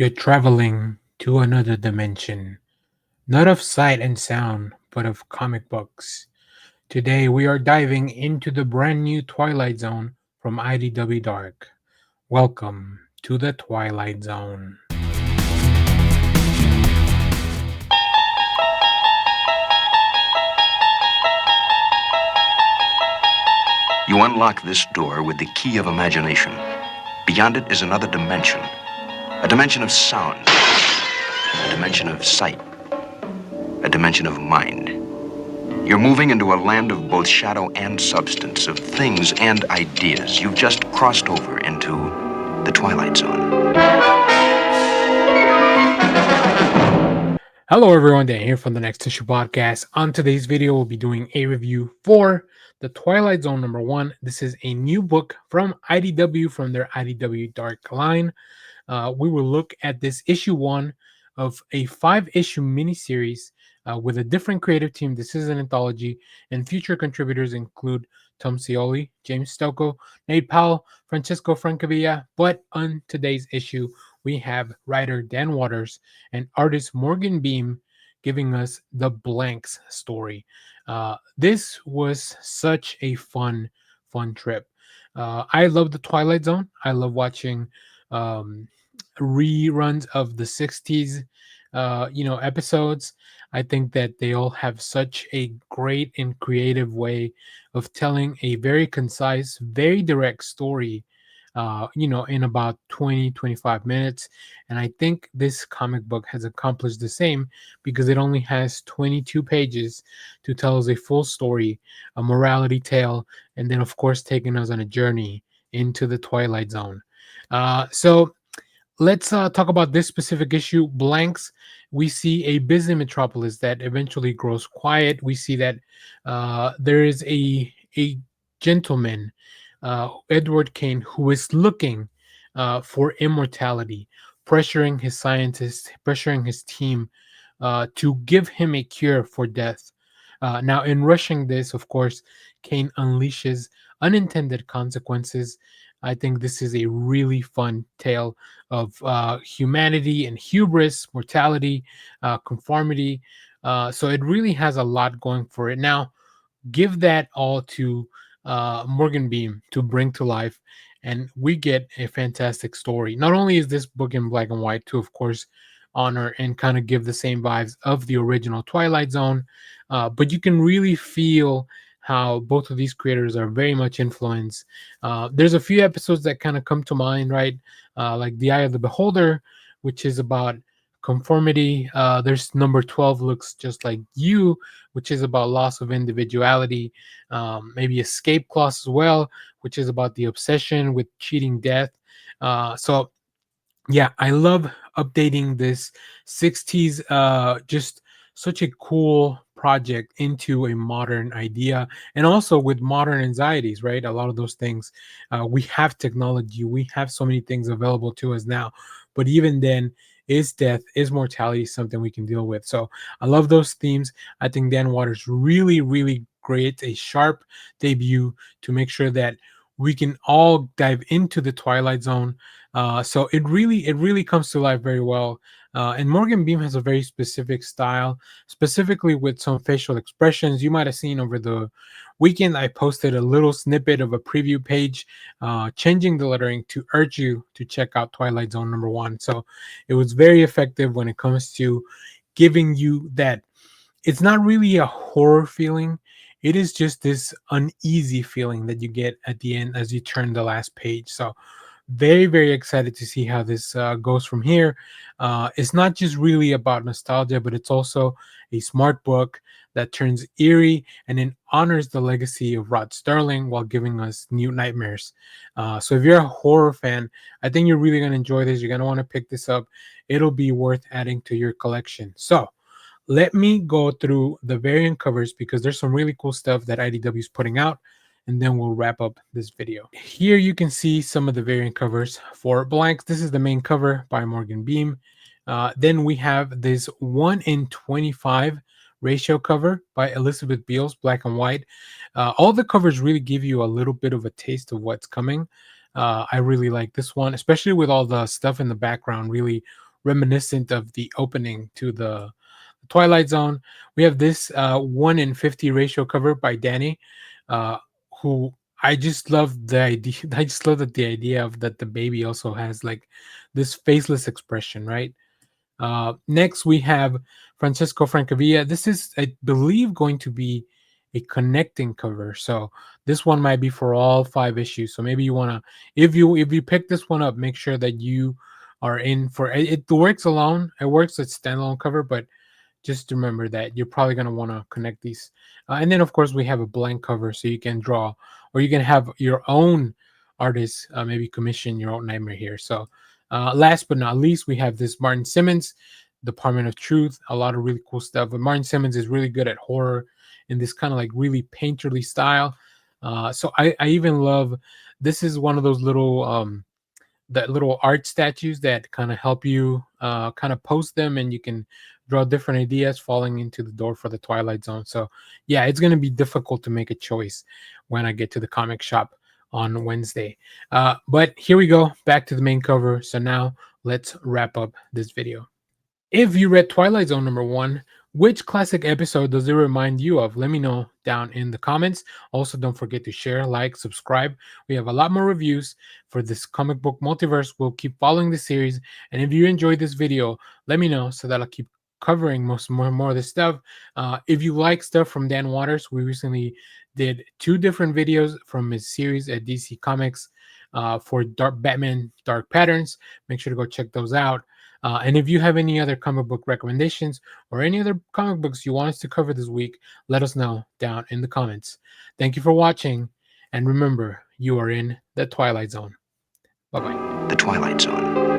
You're traveling to another dimension, not of sight and sound, but of comic books. Today, we are diving into the brand new Twilight Zone from IDW Dark. Welcome to the Twilight Zone. You unlock this door with the key of imagination. Beyond it is another dimension. A dimension of sound. A dimension of sight. A dimension of mind. You're moving into a land of both shadow and substance, of things and ideas. You've just crossed over into the Twilight Zone. Hello, everyone. Dan here from the Next Issue Podcast. On today's video, we'll be doing a review for the Twilight Zone #1. This is a new book from IDW from their IDW Dark line. We will look at this issue 1 of a 5-issue miniseries with a different creative team. This is an anthology, and future contributors include Tom Scioli, James Stocco, Nate Powell, Francesco Francavilla. But on today's issue, we have writer Dan Waters and artist Morgan Beem giving us the Blanks story. This was such a fun trip. I love the Twilight Zone. I love watching um, reruns of the 60s episodes. I think that they all have such a great and creative way of telling a very concise, very direct story in about 20-25 minutes. And I think this comic book has accomplished the same because it only has 22 pages to tell us a full story, a morality tale, and then of course taking us on a journey into the Twilight Zone. So let's talk about this specific issue. Blanks. We see a busy metropolis that eventually grows quiet. We see that there is a gentleman, Edward Kane, who is looking for immortality, pressuring his scientists, pressuring his team to give him a cure for death. Now, in rushing this, of course, Kane unleashes unintended consequences. I think this is a really fun tale of humanity and hubris, mortality, conformity. So it really has a lot going for it. Now, give that all to Morgan Beem to bring to life, and we get a fantastic story. Not only is this book in black and white, to of course honor and kind of give the same vibes of the original Twilight Zone, but you can really feel how both of these creators are very much influenced. There's a few episodes that kind of come to mind, right? Like The Eye of the Beholder, which is about conformity. There's number 12 Looks Just Like You, which is about loss of individuality. Maybe Escape Clause as well, which is about the obsession with cheating death. So yeah, I love updating this 60s, just such a cool project into a modern idea, and also with modern anxieties, right? A lot of those things, we have technology, we have so many things available to us now, but even then, is death, is mortality something we can deal with? So I love those themes. I think Dan Waters really creates a sharp debut to make sure that we can all dive into the Twilight Zone. So it really comes to life very well. And Morgan Beam has a very specific style, specifically with some facial expressions. You might have seen over the weekend, I posted a little snippet of a preview page, changing the lettering to urge you to check out Twilight Zone #1. So it was very effective when it comes to giving you that. It's not really a horror feeling. It is just this uneasy feeling that you get at the end as you turn the last page. So very excited to see how this goes from here. It's not just really about nostalgia, but it's also a smart book that turns eerie and then honors the legacy of Rod Serling while giving us new nightmares. So if you're a horror fan, I think you're really going to enjoy this. You're going to want to pick this up. It'll be worth adding to your collection. So let me go through the variant covers because there's some really cool stuff that IDW is putting out, and then we'll wrap up this video. Here you can see some of the variant covers for Blanks. This is the main cover by Morgan Beem. Then we have this 1 in 25 ratio cover by Elizabeth Beals, black and white. All the covers really give you a little bit of a taste of what's coming. I really like this one, especially with all the stuff in the background, really reminiscent of the opening to the Twilight Zone. We have this 1 in 50 ratio cover by Danny, uh, who I just love the idea. I just love that the idea of that the baby also has like this faceless expression, right? Next, we have Francesco Francavilla. This is, I believe, going to be a connecting cover. So this one might be for all 5 issues. So maybe you want to, if you pick this one up, make sure that you are in for it. It works alone. It works as standalone cover, but just remember that you're probably going to want to connect these. And then, of course, we have a blank cover so you can draw, or you can have your own artist maybe commission your own nightmare here. So, last but not least, we have this Martin Simmons, Department of Truth. A lot of really cool stuff. But Martin Simmons is really good at horror in this kind of like really painterly style. So I even love, this is one of those little that little art statues that kind of help you kind of post them, and you can draw different ideas falling into the door for the Twilight Zone. So yeah, it's going to be difficult to make a choice when I get to the comic shop on Wednesday. But here we go, back to the main cover. So now let's wrap up this video. If you read Twilight Zone #1, which classic episode does it remind you of? Let me know down in the comments. Also, don't forget to share, like, subscribe. We have a lot more reviews for this comic book multiverse. We'll keep following the series. And if you enjoyed this video, let me know so that I'll keep covering more of this stuff. If you like stuff from Dan Waters, we recently did 2 different videos from his series at DC Comics for Batman Dark Patterns. Make sure to go check those out. And if you have any other comic book recommendations or any other comic books you want us to cover this week, let us know down in the comments. Thank you for watching, and remember, you are in the Twilight Zone. Bye bye. The Twilight Zone.